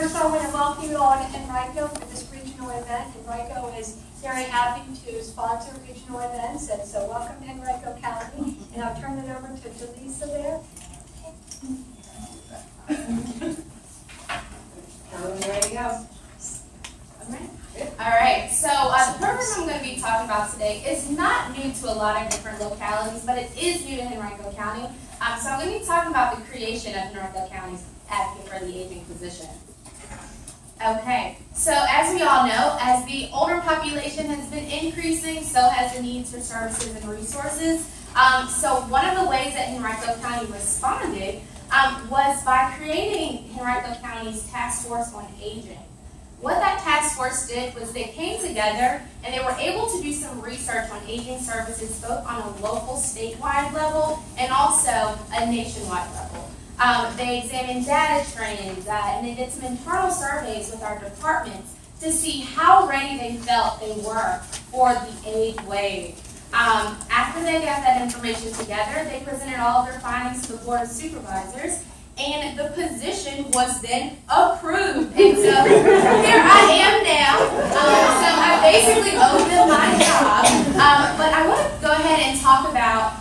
first I want to welcome you all to Henrico for this regional event. Henrico is very happy to sponsor regional events, and so welcome to Henrico County. And I'll turn it over to Jelisa there. Ready to go? All right, so the program I'm going to be talking about today is not new to a lot of different localities, but it is new to Henrico County. So I'm going to be talking about the creation of Henrico County's Advocate for the Aging position. Okay, so as we all know, as the older population has been increasing, so has the needs for services and resources. So one of the ways that Henrico County responded was by creating Henrico County's Task Force on Aging. What that task force did was they came together and they were able to do some research on aging services both on a local, statewide level and also a nationwide level. They examined data trends and they did some internal surveys with our departments to see how ready they felt they were for the age wave. After they got that information together, they presented all of their findings to the Board of Supervisors, and the position was then approved. And so here I am now. So I basically owe them my job. But I want to go ahead and talk about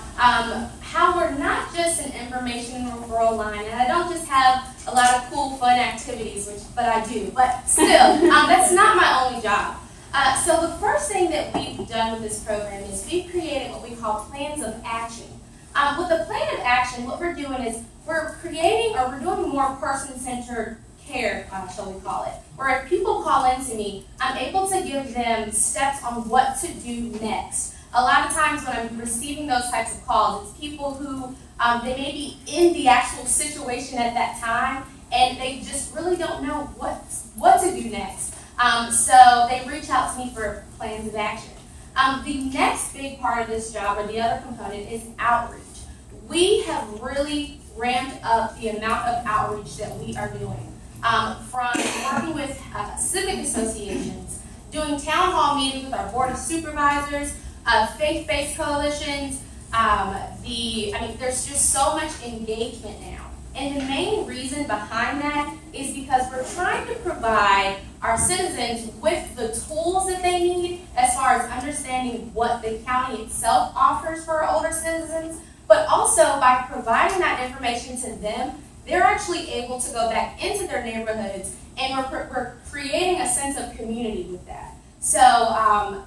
how we're not just an information referral line, and I don't just have a lot of cool, fun activities, but I do. But still, that's not my only job. So the first thing that we've done with this program is we've created what we call plans of action. With the plan of action, what we're doing is we're doing more person-centered care, shall we call it, where if people call in to me, I'm able to give them steps on what to do next. A lot of times when I'm receiving those types of calls, it's people who they may be in the actual situation at that time, and they just really don't know what to do next. So they reach out to me for plans of action. The next big part of this job, or the other component, is outreach. We have really ramped up the amount of outreach that we are doing. From working with civic associations, doing town hall meetings with our Board of Supervisors, faith-based coalitions, there's just so much engagement now. And the main reason behind that is because we're trying to provide our citizens with the tools that they need as far as understanding what the county itself offers for our older citizens, but also by providing that information to them, they're actually able to go back into their neighborhoods, and we're creating a sense of community with that. So, I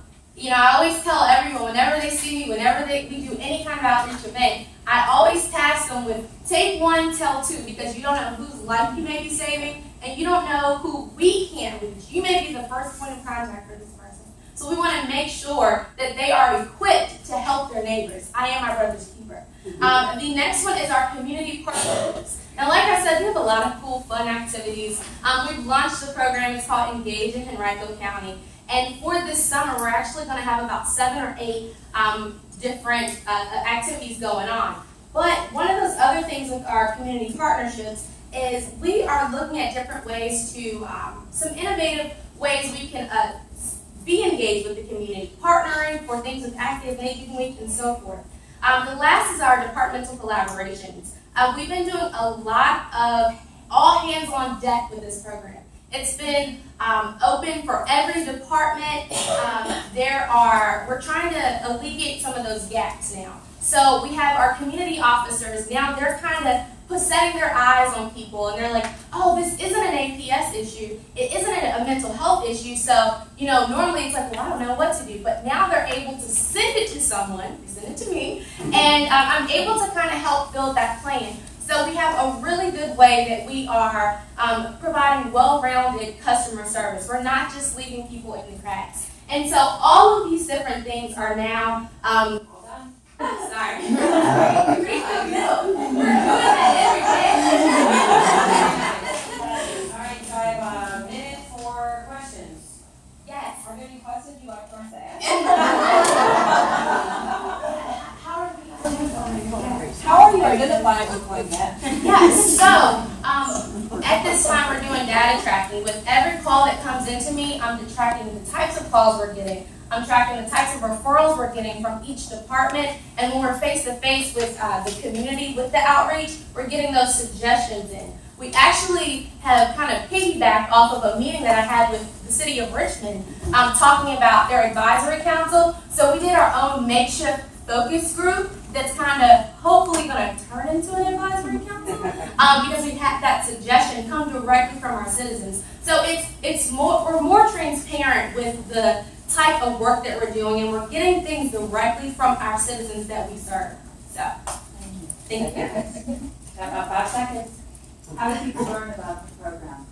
always tell everyone, whenever they see me, whenever we do any kind of outreach event, I always task them with take one, tell two, because you don't know whose life you may be saving, and you don't know who we can't reach. You may be the first point of contact for this person. So we want to make sure that they are equipped to help their neighbors. I am my brother's keeper. The next one is our community partnerships. And like I said, we have a lot of cool, fun activities. We've launched the program. It's called Engage in Henrico County. And for this summer, we're actually going to have about 7 or 8 different activities going on. But one of those other things with our community partnerships is we are looking at different ways to, some innovative ways we can be engaged with the community, partnering for things with Active Aging Week and so forth. The last is our departmental collaborations. We've been doing a lot of all hands on deck with this program. It's been open for every department. We're trying to alleviate some of those gaps now. So we have our community officers, now they're kind of setting their eyes on people, and they're like, oh, this isn't an APS issue, it isn't a mental health issue, so, normally it's like, well, I don't know what to do, but now they're able to send it to someone, send it to me, and I'm able to kind of help build that plan. So we have a really good way that we are providing well-rounded customer service. We're not just leaving people in the cracks. And so all of these different things are now, hold on, sorry. We're doing that every day. All right, so I have a minute for questions. Yes. Are there any questions you like to ask? How are you identifying with like that? Yes, so at this time we're doing data tracking. With every call that comes into me, I'm tracking the types of calls we're getting. I'm tracking the types of referrals we're getting from each department. And when we're face to face with the community, with the outreach, we're getting those suggestions in. We actually have kind of piggybacked off of a meeting that I had with the city of Richmond, talking about their advisory council. So we did our own makeshift focus group that's kind of hopefully going to turn into an advisory council, because we had that suggestion come directly from our citizens. So we're more transparent with the type of work that we're doing, and we're getting things directly from our citizens that we serve. So, thank you. Got about 5 seconds. How do people learn about the program?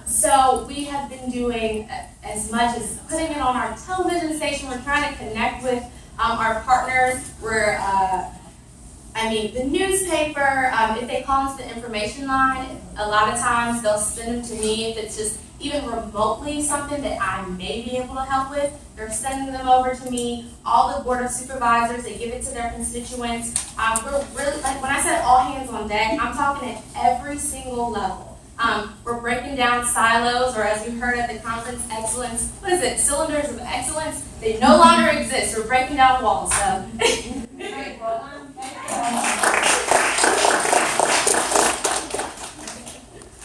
So we have been doing as much as putting it on our television station. We're trying to connect with our partners. We're, the newspaper, if they call into the information line, a lot of times they'll send them to me if it's just even remotely something that I may be able to help with. They're sending them over to me. All the board of supervisors, they give it to their constituents. We're really, like when I said all hands on deck, I'm talking at every single level. We're breaking down silos, or as we heard at the conference, excellence. What is it? Cylinders of excellence? They no longer exist. We're breaking down walls. So. Great, well done. Thank you.